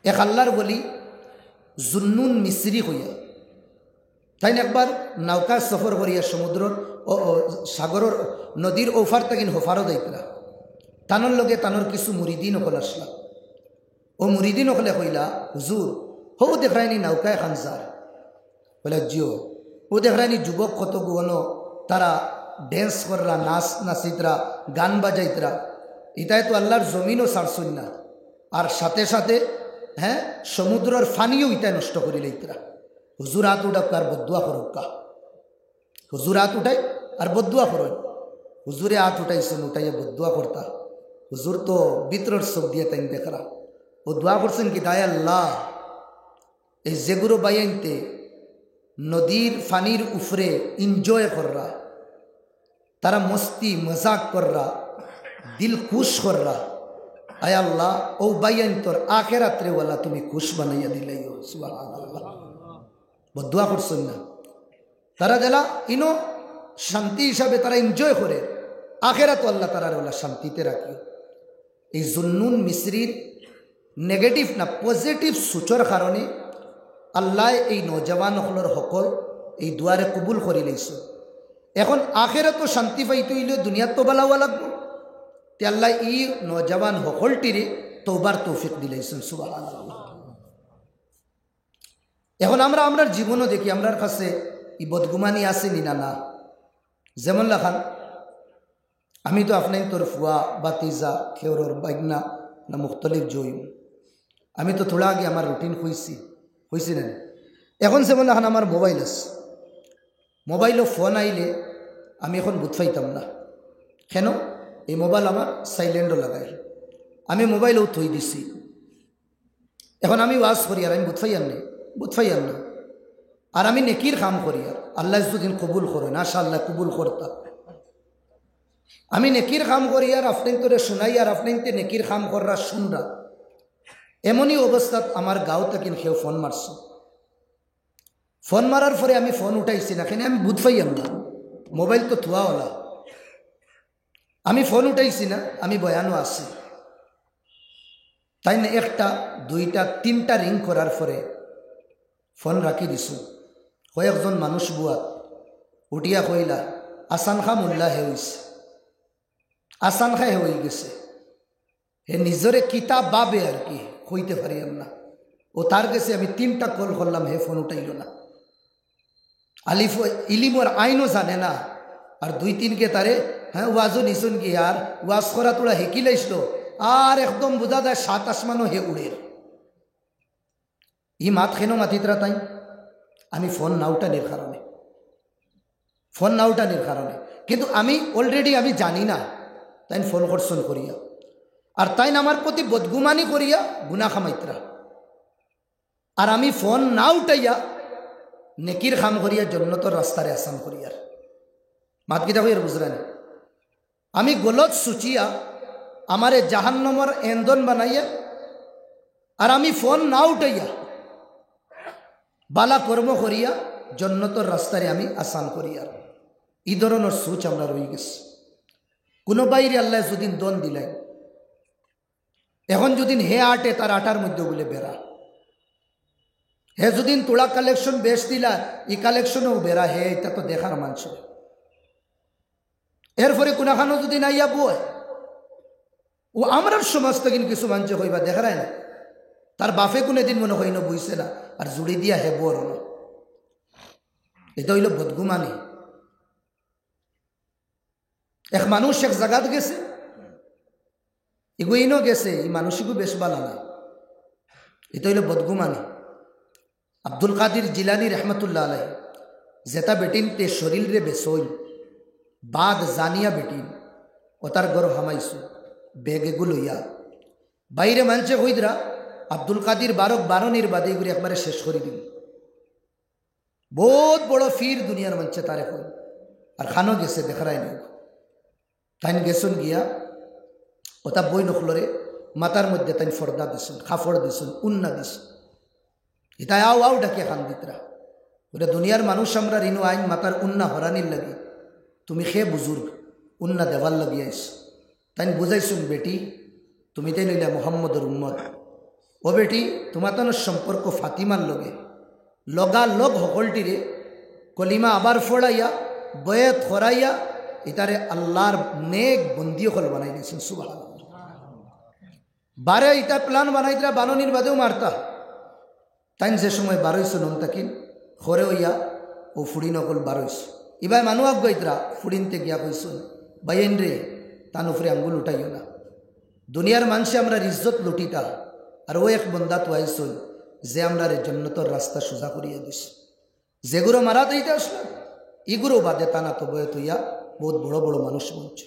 এক আল্লাহর বলি জুন্নুন মিসরি হইয়া তাই একবার নৌকা সফর করিয়া সমুদ্রর ও সাগরের নদীর ওফার তাকিন হোফারও যাইতরা তানোর লগে তানোর কিছু মুরিদিন হল আসলা ও মুরিদিন হলে কইলা হুজুর হো দেখায়নি নৌকা এখান যার বলে জিও ও দেখায়নি যুবক কত গুনো তারা ড্যান্স কররা নাচ নাচিতরা গান বাজাইতরা এটাই তো আল্লাহর জমিনও ছাড়ছুন না আর সাথে সাথে হ্যাঁ সমুদ্রের ফানিও ইটাই নষ্ট করি লইতরা হুজুর হাত উঠাক আর বদুয়া করুকা হুজুর হাত উঠাই আর বদুয়া করুন হুজুরে হাত উঠাইছেন উঠাইয়া বদুয়া করতা হুজুর তো ভিতরের চোখ দিয়ে তাই দেখরা ও দোয়া করছেন কি দায় আল্লাহ এই যেগুলো বাইনতে নদীর ফানির উফরে এনজয় কররা তারা মস্তি মজাক কররা দিল খুশ কররা আয় আল্লাহ ও বাইন তোর আখেরাত্রে ওয়ালা তুমি খুশ বানাইয়া দিলে সুবহানাল্লাহ বদুয়া করছেন না তারা জেলা ইনো শান্তি হিসাবে তারা এনজয় করে আখেরাত আল্লাহ তারা ওলা শান্তিতে রাখি এই জুন্নুন মিসরির নেগেটিভ না পজিটিভ সূচর কারণে আল্লাহ এই নৌজওয়ান হলর সকল এই দুয়ারে কবুল করে লইছে এখন আখেরাত তো শান্তি পাইতে হইলে দুনিয়াত তো বালাওয়া লাগবে তে আল্লাহ এই নৌজওয়ান সকলটিরে তওবার তৌফিক দিলাইছেন সুবহানাল্লাহ। এখন আমরা আমরার জীবনও দেখি আমরার কাছে এই বদগুমানি আছে নিনা না যেমন লাখান আমি তো আপনার তোর ফুয়া বাতিজা খেওরর বাইগনা না মুখতলিফ জয়ী আমি তো থোড়া আগে আমার রুটিন হয়েছি না এখন যেমন এখন আমার মোবাইল আছে মোবাইলও ফোন আইলে আমি এখন বুঝ পাইতাম না কেন এই মোবাইল আমার সাইলেন্টও লাগাই আমি মোবাইলও থই দিছি এখন আমি ওয়াজ করি আর আমি বুঝ পাইয়ার না আর আমি নেকির কাম করি আর আল্লাহ যদিন কবুল করেন আশা আল্লাহ কবুল করতা আমি নেকির কাম করি আর আপনার তোরে শুনাই আর আপনার নেকির কাম কররা শুনরা এমনই অবস্থাত আমার গাঁও তাকিন কেউ ফোন মারছ ফোন মারার পরে আমি ফোন উঠাইছি না কেন আমি বুঝ পাইয়াম না মোবাইল তো থুয়া হলা আমি ফোন উঠাইছি না আমি বয়ানও আছি তাই না একটা দুইটা তিনটা রিং করার পরে ফোন রাখি দিছো কয়েকজন মানুষ বুয়া উঠিয়া কইলা আসান খা মোল্লা হে হইছে আসান খাই হয়ে গেছে হে নিজরে কিতাব বাবে আর কি হইতে পারিয়াম না ও তার কাছে আমি তিনটা কল করলাম হে ফোন উঠাইল না আলিফ ইলিমর আইনও জানে না আর দুই তিনকে তারে হ্যাঁ ওয়াজও নিশুন কি আর ওয়াজ করা তোরা হেকি লাইছিল আর একদম বোঝা যায় সাত আসমানও হে উড়ের ই মাত খেনো মাতিতরা তাই আমি ফোন না উঠানির কারণে কিন্তু আমি অলরেডি আমি জানি না তাই ফোন করছন করিয়া আর তাই আমার প্রতি বদগুমানি করিয়া গুনা খামাইতরা আর আমি ফোন না উঠাইয়া নেকির খাম করিয়া জন্নতর রাস্তারে আসান করিয়ার মাত কিতা হইয়ার বুঝলেন আমি গলত সুচিয়া আমারে জাহান্নমর এন্দন বানাইয়া আর আমি ফোন না উঠাইয়া বালা কর্ম করিয়া জন্নতর রাস্তারে আমি আসান করিয়ার এই ধরনের সুচ আমরা রয়ে গেছি কোনো বাইরে আল্লাহ যদিন দন দিলেন এখন যদিন হে আটে তার আটার মধ্যে বলে বেড়া হে যদিন তোলা কালেকশন বেশ দিলা এই কালেকশনও বেড়া হে এটা তো দেখার মানছ এরপরে কোনাখানো যদি নাইয়া বয় ও আমরার সমাজ থেকে কিছু মানছ হইবা দেখারায় না তার বাফে কোনো দিন মনে হয় না বইছে না আর জুড়ি দিয়া হে বর হল এটা হইল বদগুমানি এক মানুষ এক জায়গাত গেছে এগুইনও গেছে এই মানুষিকও বেশ বালা না এটা হইল বদগুমানি আব্দুল কাদির জিলানি রহমতুল্লাহ আলাই যেটা বেটিন তে শরীর রে বেসই বাদ জানিয়া বেটিন ও তার গর হামাইছু বেগেগুলো ইয়া বাইরে মানছে হইদরা আব্দুল কাদির বারনির বাদে এগুলি একবারে শেষ করে দিন বহুত বড় ফির দুনিয়ার মঞ্চে তারে কই আর খানো গেছে দেখারাই নাই তাইন গেছুন গিয়া ওটা বই নখলরে মাতার মধ্যে তাইন ফর্দা দিছুন খাফড় দিছুন উন্না দিছুন এটা আও ডাকিয়া খান দিতরা ওটা দুনিয়ার মানুষ আমরা রিনু আইন মাতার উন্না হরানির লাগে তুমি খে বুজুর্গ উন্না দেওয়ার লাগিয়াইছ তাইন বুঝাইছুন বেটি তুমি তাই নইলা মোহাম্মদের উম্মত ও বেটি তোমার তো সম্পর্ক ফাতিমার লগে লগা লগ সকলটিরে কলিমা আবার ফোড়াইয়া বয়েত খরাইয়া এটারে আল্লাহর নেক বন্দি হল বানাই দিয়েছেন সুবহানাল্লাহ। বারে ইটা প্ল্যান বানাইতরা বাননির বাদেও মারতা তাই যে সময় বারোইশ নন তাকিন খরে হইয়া ও ফুড়ি নকল বারোইশ ইবাই মানুষ গইতরা ফুড়িনতে গিয়া কইস বাইন রে তান উপরে আঙ্গুল উঠাইও না। দুনিয়ার মানুষে আমরা ইজ্জত লুটিতা আর ও এক বন্দা তোয়াইছিল যে আমরা জন্নতর রাস্তা সোজা করিয়া দিস। যেগুলো মারা দিতে আসলো এগুলো বাদে তানা তো বয়ে তুইয়া বহুত বড় বড় মানুষ বলছে।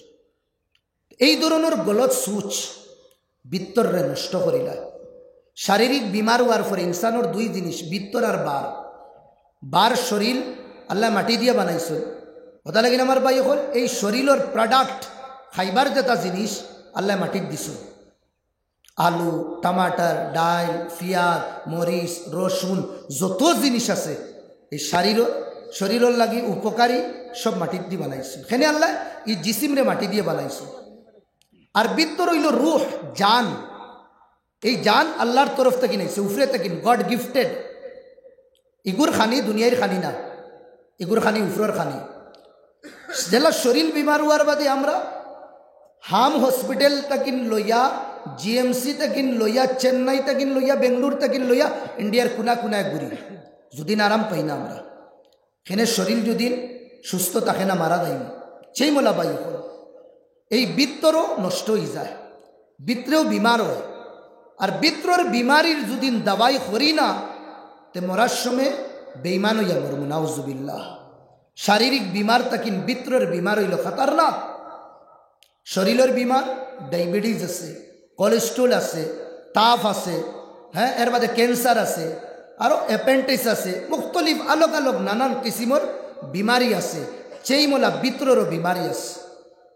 এই ধরনের গলত সুচ বিত্তরে নষ্ট করিলা। শারীরিক বিমার হওয়ার পরে ইনসানোর দুই জিনিস বিত্তর আর বার। বার শরীর আল্লাহ মাটি দিয়ে বানাইছিল ওটা লাগিন আমার ভাই হল এই শরীরের প্রোডাক্ট খাইবার যেটা জিনিস আল্লাহ মাটির দিছ। আলু টমাটার ডাল পিঁয়াজ মরিচ রসুন যত জিনিস আছে এই শরীরের লাগি উপকারী সব মাটির দিয়ে বানাইছে। সেখানে আল্লাহ এই জিসিমরে মাটি দিয়ে বানাইছে। আর বিত্তর হইল রুহ জান। এই জান আল্লাহর তরফ থেকে নিয়েছে উফরে থেকে গড গিফটেড। ইগুর খানি দুনিয়ার খানি না, ইগুর খানি উফরর খানি। যেলা শরীর বিমার হওয়ার বাদে আমরা হাম হসপিটাল তাকিন লইয়া জিএমসি তাকিন লইয়া চেন্নাই তাকিন লইয়া বেঙ্গলোর তাকিন লইয়া ইন্ডিয়ার কোনা কোনায় ঘুরি যদিন আরাম পাই না আমরা। সেনে শরীর যদি সুস্থ থাকে না মারা যায় না সেই মোলা বাই হল। এই বিত্তরও নষ্ট হয়ে যায়, বিত্রেও বিমার হয়। আর বিত্রর বিমারির যদি দাবাই করি না তে মরার সময় বেইমান হইয়া মরম নাউজুবিল্লাহ। শারীরিক বিমার তাকিন বিত্রর বিমার হইল খতরনাক। শরীরের বিমার ডায়াবেটিস আছে, কোলেস্ট্রল আছে, তাপ আছে, হ্যাঁ এর বাদে ক্যান্সার আছে, আরও অ্যাপেন্ডিক্স আছে, মুখতলিফ আলোক আলোক নানান কিসিমর বিমারি আছে। সেই মোলা বিত্ররও বিমারি আছে।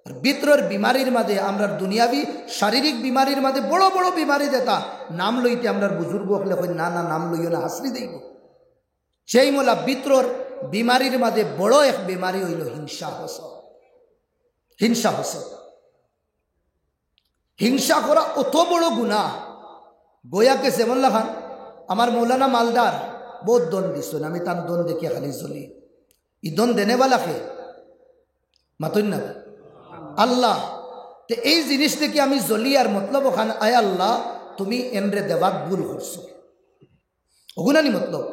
আর বিত্রর বিমারির মাঝে আমরা দুনিয়াবি শারীরিক বিমারির মাঝে বড় বড় বিমারি যেটা নাম লইতে আমরা বুজুর্গ হলে না না নাম লইও না হাসরি দেব। সেই মোলা বিত্রর বিমারির মাঝে বড় এক বিমারি হইল হিংসা হাসদ। হিংসা হাসদ, হিংসা করা অত বড় গুনাহ। গোয়াকে সেমল্লা খান আমার মৌলানা মালদার বহুত দন দিছেন, আমি তার দন দেখিয়া খালি চলি। ই দন দেনেওয়ালাকে মাতুন না আল্লাহ। তো এই জিনিস থেকে আমি জ্বলি আর মতলব ওখানে আয় আল্লাহ তুমি এনরে দেওয়ার ভুল করছো ওগুনানি মতলব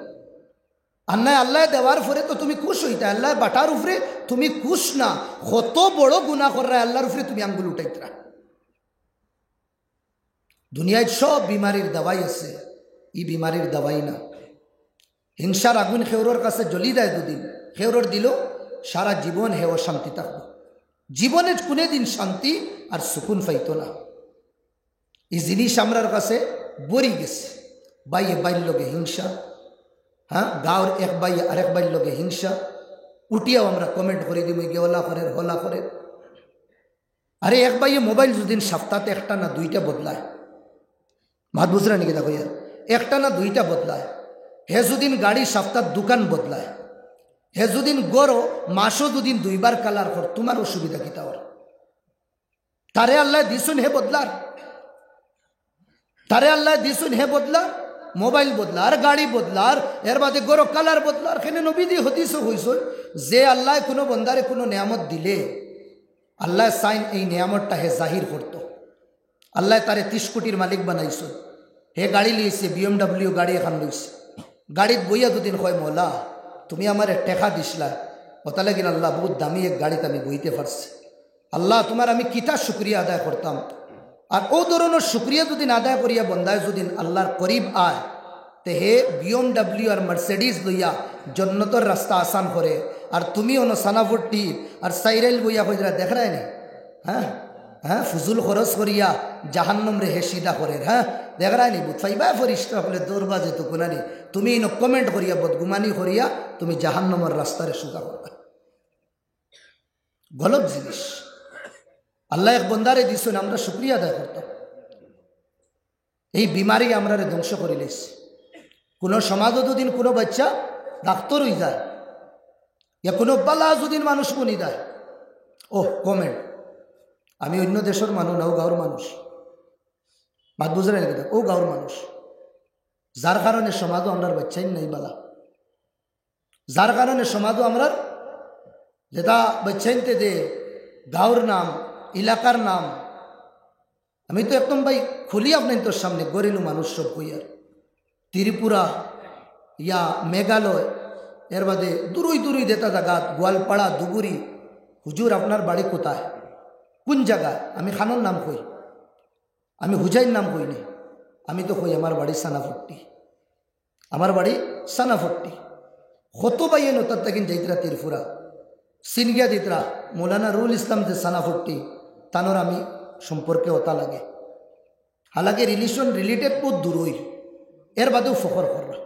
আর নাই আল্লাহ দেওয়ার পরে তো তুমি খুশ হইতে আল্লাহ বাটার উপরে তুমি খুশ না কত বড় গুনাহ কররা আল্লাহর উপরে তুমি আঙ্গুল উঠাইতরা। দুনিয়ায় সব বিমারির দাওয়াই আছে, ই বিমারির দাওয়াই না। হিংসার আগুন খেউরোর কাছে জ্বলি দেয় দুদিন, খেউরোর দিল সারা জীবন হেও শান্তি থাকবে। জীবনের কোনে দিন শান্তি আর সুকুন পাইতো না। এই জিনিস আমরার কাছে বরি গেছে। বাইয়ে বাইর লগে হিংসা, হ্যাঁ গাঁর এক বাইয়ে আরেক বাইর লগে হিংসা। উঠিয়াও আমরা কমেন্ট করে দিব গেওলা করে হলা করে। আরে এক বাইয়ে মোবাইল যদিন সপ্তাহে একটা না দুইটা বদলায়, মাত বুঝরা নাকি দেখো ইয়ার একটা না দুইটা বদলায়। হে যদিন গাড়ি সপ্তাহ দোকান বদলায়, হে যদিন গরো মাসও দুদিন দুইবার কালার কর, তোমার অসুবিধা কি তাওয়ার? তারে আল্লাহ দিছুন হে বদলার, তারে আল্লাহ দিছুন হে বদলার। মোবাইল বদলার, গাড়ি বদলার, এর বাদে গরো কালার বদলার। কেন নবীদি হদিসও হইছ যে আল্লাহ কোনো বন্দারে কোনো নিয়ামত দিলে আল্লাহ সাইন এই নিয়ামতটা হে জাহির করত। আল্লাহ তারে 30 কোটির মালিক বানাইছ, হে গাড়ি লিয়েছে BMW গাড়ি এখন লইছে। গাড়িত বইয়া দুদিন হয় মোলা তুমি আমার টেকা দিসলা, ওটা লাগিন আল্লাহ বহুত দামি এক গাড়িতে আমি বইতে পারছি। আল্লাহ তোমার আমি কিতা শুক্রিয়া আদায় করতাম। আর ও ধরনের শুক্রিয়া দুদিন আদায় করিয়া বন্দায় যদিন আল্লাহর করিব আয় তে হে BMW আর মার্সিডিজ লইয়া জন্নতর রাস্তা আসান করে। আর তুমি অন সানাফুটি আর সাইরেল বইয়া হইরা দেখ রায় নি, হ্যাঁ হ্যাঁ ফুজুল খরচ করিয়া জাহান্নম রে হে সিধা করে। হ্যাঁ দেখ রায় নি বুঝাইবা ফরিস্তা হলে দৌড়বা যেত কোনানি তুমি ইন কমেন্ট করিয়া বদগুমানি করিয়া তুমি জাহান্নমের রাস্তারে সোজা করবা। গলত জিনিস আল্লাহ এক বন্দারে দিছেন, আমরা শুক্রিয়া আদায় করতাম। এই বিমারি আমরা ধ্বংস করে লেছি। কোনো সমাজও দুদিন কোনো বাচ্চা ডাক্তার হয়ে যায়, ইয়া কোনো বালা যদিন মানুষ বনি যায়, ও কমেন্ট আমি অন্য দেশের মানুষ না, ও গাঁর মানুষ। মাত বুঝলেন ও গাঁর মানুষ। যার কারণে সমাজও আমরার বাচ্চাই নাই বালা, যার কারণে সমাজও আমরার যেটা বাচ্চাইনতে যে গাঁওর নাম এলাকার নাম, আমি তো একদম ভাই খুলি আপনার তোর সামনে গরিনু মানুষ সব কইয়ার ত্রিপুরা ইয়া মেঘালয় এর বাদে দূরই দূরই দেতা জাগাত গোয়ালপাড়া ধুবুরি। হুজুর আপনার বাড়ি কোথায়, কোন জায়গায়? আমি খানোর নাম কই, আমি হুজাইর নাম কইনি, আমি তো কই আমার বাড়ি সানাফট্টি, আমার বাড়ি সানাফট্টি। কত বাইয়ে নতার তাকিন যাইতরা ত্রিপুরা সিনগিয়া দিতরা মৌলানা রুল ইসলাম যে সানাফট্টি তানোর আমি সম্পর্কে ওতা লাগে, হালাকে রিলেশন রিলেটেড বহুত দূরই, এর বাদেও ফখর কররা।